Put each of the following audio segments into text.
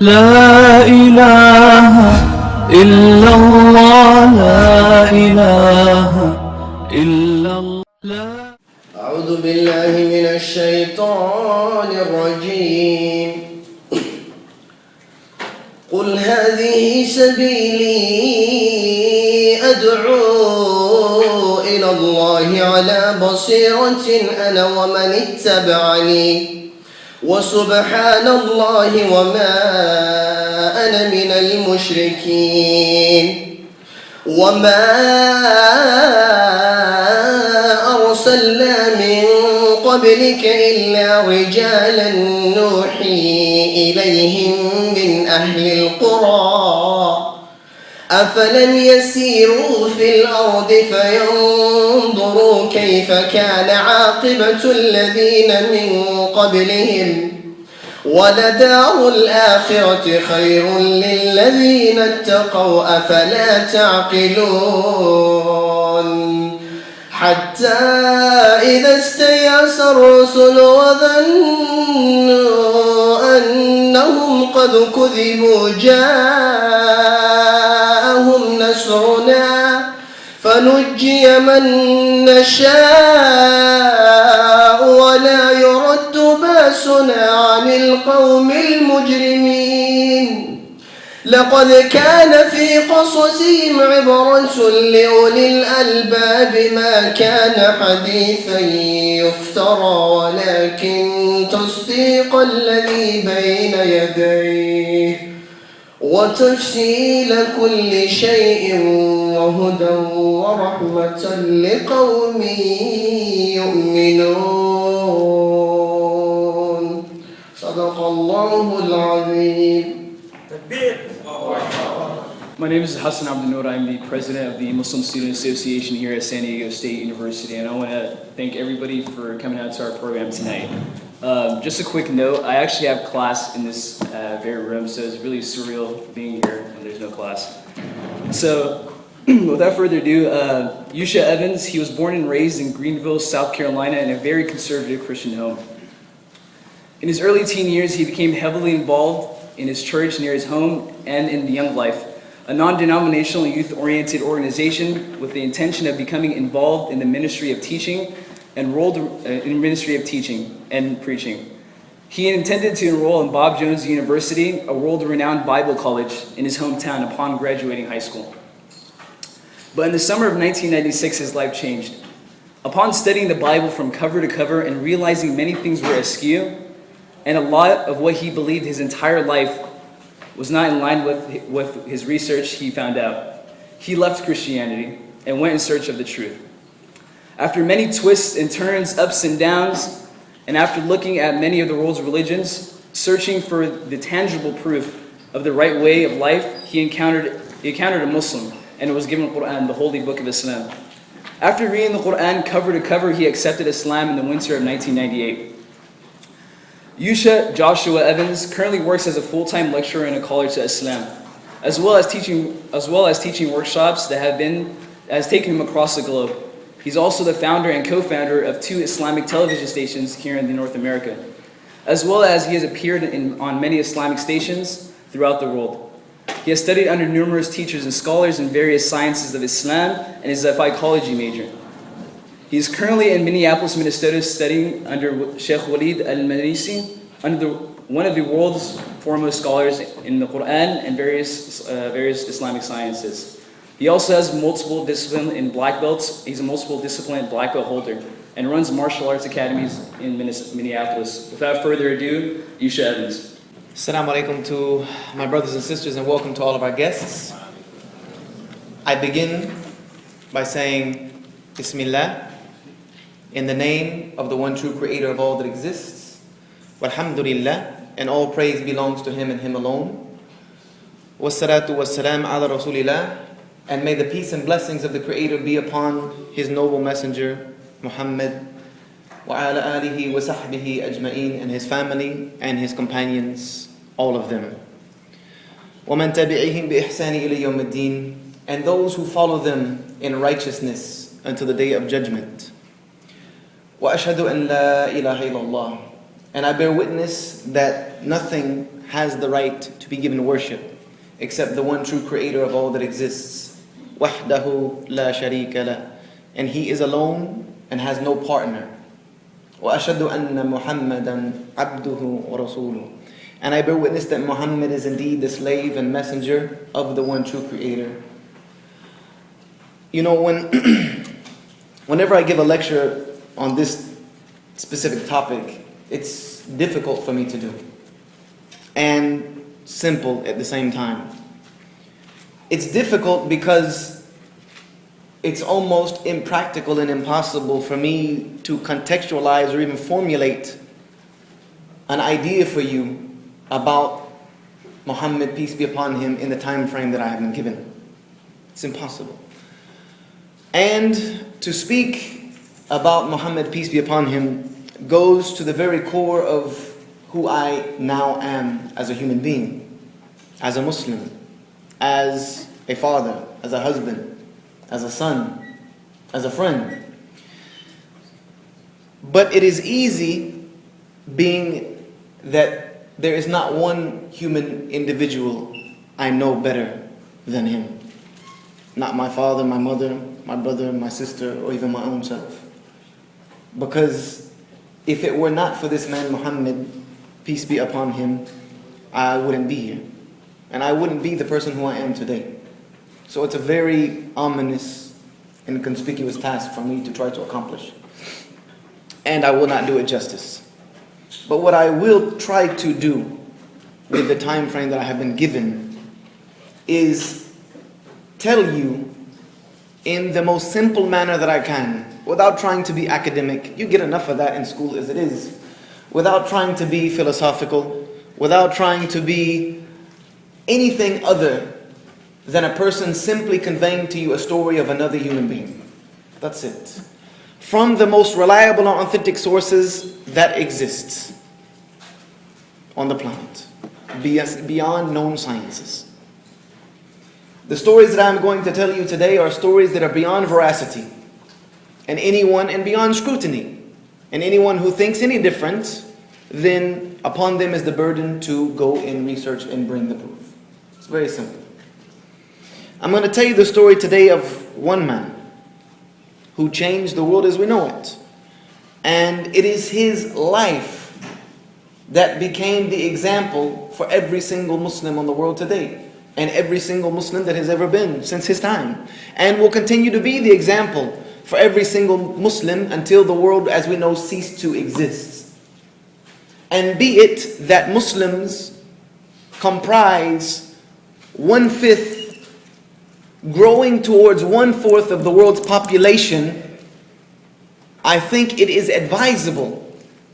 لا إله إلا الله لا إله إلا الله. أعوذ بالله من الشيطان الرجيم. قل هذه سبيلي أدعو إلى الله على بصيرة أنا ومن اتبعني وسبحان الله وما أنا من المشركين. وما أرسلنا من قبلك إلا رجالا نوحي إليهم من أهل القرى أفلم يسيروا في الأرض فينظروا كيف كان عاقبة الذين من قبلهم ولدار الآخرة خير للذين اتقوا أفلا تعقلون. حتى إذا استيأس الرسل وظنوا أنهم قد كذبوا جاءهم نصرنا فنجي من نشاء ولا يرد بأسنا عن القوم المجرمين. لقد كان في قصصهم عبرة لأولي الألباب ما كان حديثا يفترى ولكن تصديق الذي بين يديه وتفصيل كل شيء وهدى ورحمة لقوم يؤمنون. صدق الله العظيم. My name is Hassan Abdenour. I'm the president of the Muslim Student Association here at San Diego State University, and I want to thank everybody for coming out to our program tonight. Just a quick note, I actually have class in this very room, so it's really surreal being here when there's no class. So, without further ado, Yusha Evans, he was born and raised in Greenville, South Carolina, in a very conservative Christian home. In his early teen years, he became heavily involved in his church near his home and in the Young Life, a non-denominational youth-oriented organization with the intention of becoming involved in the ministry of teaching and enrolled in ministry of teaching and preaching. He intended to enroll in Bob Jones University, a world-renowned Bible college in his hometown upon graduating high school. But in the summer of 1996, his life changed. Upon studying the Bible from cover to cover and realizing many things were askew, and a lot of what he believed his entire life was not in line with his research, he found out. He left Christianity and went in search of the truth. After many twists and turns, ups and downs, and after looking at many of the world's religions, searching for the tangible proof of the right way of life, he encountered a Muslim and was given the Quran, the holy book of Islam. After reading the Quran cover to cover, he accepted Islam in the winter of 1998. Yusha Joshua Evans currently works as a full-time lecturer in a college to Islam, as well as teaching workshops that has taken him across the globe. He's also the founder and co-founder of 2 Islamic television stations here in North America, as well as he has appeared on many Islamic stations throughout the world. He has studied under numerous teachers and scholars in various sciences of Islam and is a psychology major. He is currently in Minneapolis, Minnesota, studying under Sheikh Walid al-Marisi, one of the world's foremost scholars in the Quran and various Islamic sciences. He also has multiple discipline in black belts. He's a multiple discipline black belt holder and runs martial arts academies in Minneapolis. Without further ado, Yusha Evans. Assalamu alaikum to my brothers and sisters, and welcome to all of our guests. I begin by saying Bismillah, in the name of the one true creator of all that exists. Walhamdulillah, and all praise belongs to him and him alone. Wassalatu wassalam ala rasulillah, and may the peace and blessings of the creator be upon his noble messenger Muhammad wa ala alihi wa sahbihi ajma'in, and his family and his companions, all of them. وَمَنْ تَبِعِهِمْ بِإِحْسَانِ إِلَى يَوْمِ الدِّينِ, and those who follow them in righteousness until the day of judgment. وَأَشْهَدُ أَنْ لَا إِلَهَ إِلَّا اللَّهِ, and I bear witness that nothing has the right to be given worship except the one true creator of all that exists. وَحْدَهُ لَا شَرِيكَ لَهُ. And he is alone and has no partner. وَأَشْهَدُ أَنَّ مُحَمَّدًا عَبْدُهُ وَرَسُولُهُ. And I bear witness that Muhammad is indeed the slave and messenger of the one true creator. You know, whenever I give a lecture on this specific topic, it's difficult for me to do. And simple at the same time. It's difficult because it's almost impractical and impossible for me to contextualize or even formulate an idea for you about Muhammad, peace be upon him, in the time frame that I have been given. It's impossible. And to speak about Muhammad, peace be upon him, goes to the very core of who I now am as a human being, as a Muslim, as a father, as a husband, as a son, as a friend. But it is easy, being that there is not one human individual I know better than him. Not my father, my mother, my brother, my sister, or even my own self. Because if it were not for this man Muhammad, peace be upon him, I wouldn't be here. And I wouldn't be the person who I am today. So it's a very ominous and conspicuous task for me to try to accomplish. And I will not do it justice. But what I will try to do with the time frame that I have been given is tell you in the most simple manner that I can, without trying to be academic. You get enough of that in school as it is. Without trying to be philosophical, without trying to be anything other than a person simply conveying to you a story of another human being. That's it. From the most reliable and authentic sources that exist on the planet, beyond known sciences. The stories that I'm going to tell you today are stories that are beyond veracity, and beyond scrutiny. And anyone who thinks any different, then upon them is the burden to go and research and bring the proof. It's very simple. I'm going to tell you the story today of one man who changed the world as we know it. And it is his life that became the example for every single Muslim on the world today. And every single Muslim that has ever been since his time. And will continue to be the example for every single Muslim until the world as we know cease to exist. And be it that Muslims comprise 1/5, growing towards 1/4 of the world's population, I think it is advisable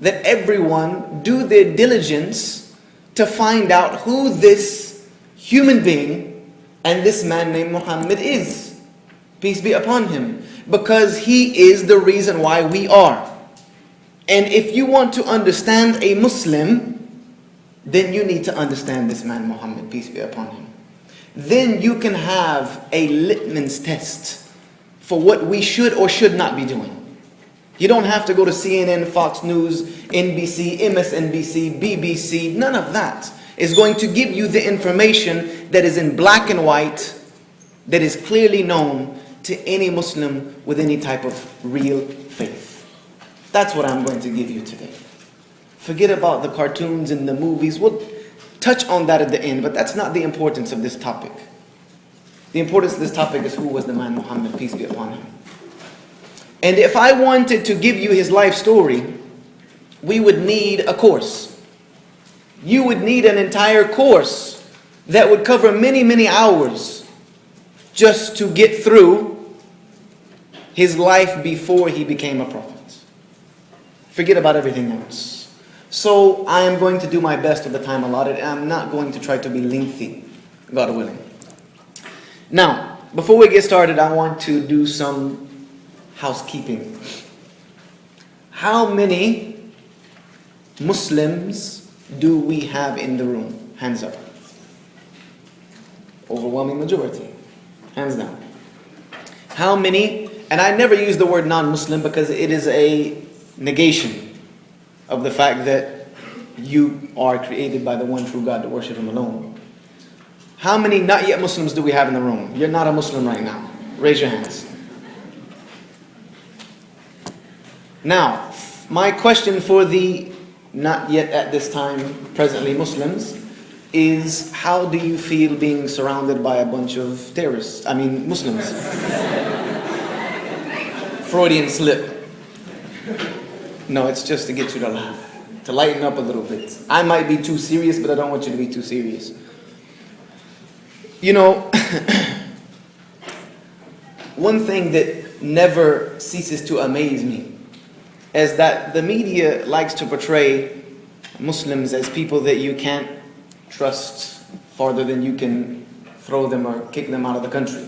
that everyone do their diligence to find out who this human being and this man named Muhammad is. Peace be upon him. Because he is the reason why we are. And if you want to understand a Muslim, then you need to understand this man Muhammad, peace be upon him. Then you can have a litmus test for what we should or should not be doing. You don't have to go to CNN, Fox News, NBC, MSNBC, BBC, none of that is going to give you the information that is in black and white, that is clearly known to any Muslim with any type of real faith. That's what I'm going to give you today. Forget about the cartoons and the movies. We'll touch on that at the end, but that's not the importance of this topic. The importance of this topic is who was the man Muhammad, peace be upon him. And if I wanted to give you his life story, we would need a course. You would need an entire course that would cover many, many hours just to get through his life before he became a prophet. Forget about everything else. So I am going to do my best with the time allotted, and I'm not going to try to be lengthy, God willing. Now, before we get started, I want to do some housekeeping. How many Muslims do we have in the room? Hands up. Overwhelming majority. Hands down. How many, and I never use the word non-Muslim because it is a negation of the fact that you are created by the one true God to worship Him alone. How many not yet Muslims do we have in the room? You're not a Muslim right now. Raise your hands. Now, my question for the not yet at this time presently Muslims is, how do you feel being surrounded by a bunch of terrorists? I mean Muslims. Freudian slip. No, it's just to get you to laugh, to lighten up a little bit. I might be too serious, but I don't want you to be too serious. You know, one thing that never ceases to amaze me is that the media likes to portray Muslims as people that you can't trust farther than you can throw them or kick them out of the country.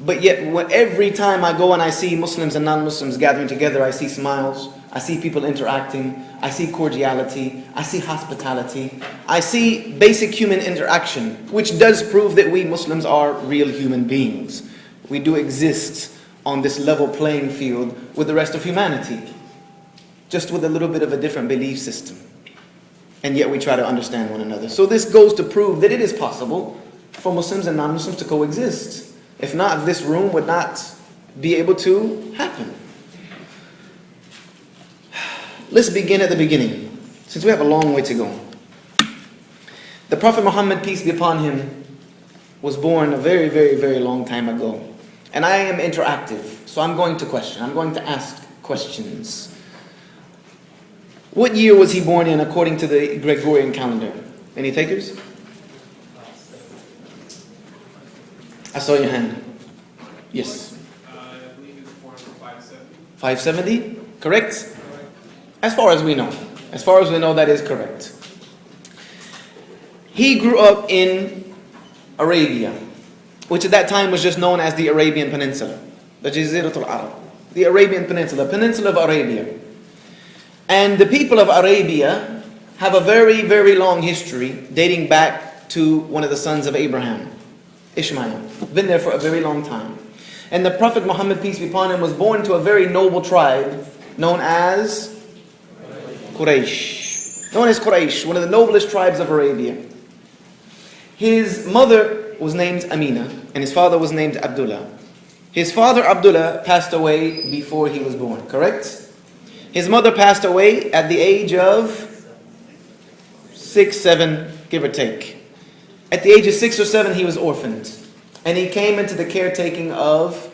But yet, every time I go and I see Muslims and non-Muslims gathering together, I see smiles, I see people interacting, I see cordiality, I see hospitality, I see basic human interaction, which does prove that we Muslims are real human beings. We do exist on this level playing field with the rest of humanity, just with a little bit of a different belief system. And yet we try to understand one another. So this goes to prove that it is possible for Muslims and non-Muslims to coexist. If not, this room would not be able to happen. Let's begin at the beginning, since we have a long way to go. The Prophet Muhammad, peace be upon him, was born a very, very, very long time ago. And I am interactive, so I'm going to question. I'm going to ask questions. What year was he born in according to the Gregorian calendar? Any takers? I saw your hand. Yes. I believe he was born in 570. 570? Correct? As far as we know. As far as we know, that is correct. He grew up in Arabia, which at that time was just known as the Arabian Peninsula. The Jaziratul Arab. The Arabian Peninsula. Peninsula of Arabia. And the people of Arabia have a very, very long history dating back to one of the sons of Abraham, Ishmael. Been there for a very long time. And the Prophet Muhammad, peace be upon him, was born to a very noble tribe known as Quraysh. Known as Quraysh, one of the noblest tribes of Arabia. His mother was named Amina, and his father was named Abdullah. His father, Abdullah, passed away before he was born, correct? His mother passed away at the age of 6, 7, give or take. At the age of 6 or 7, he was orphaned. And he came into the caretaking of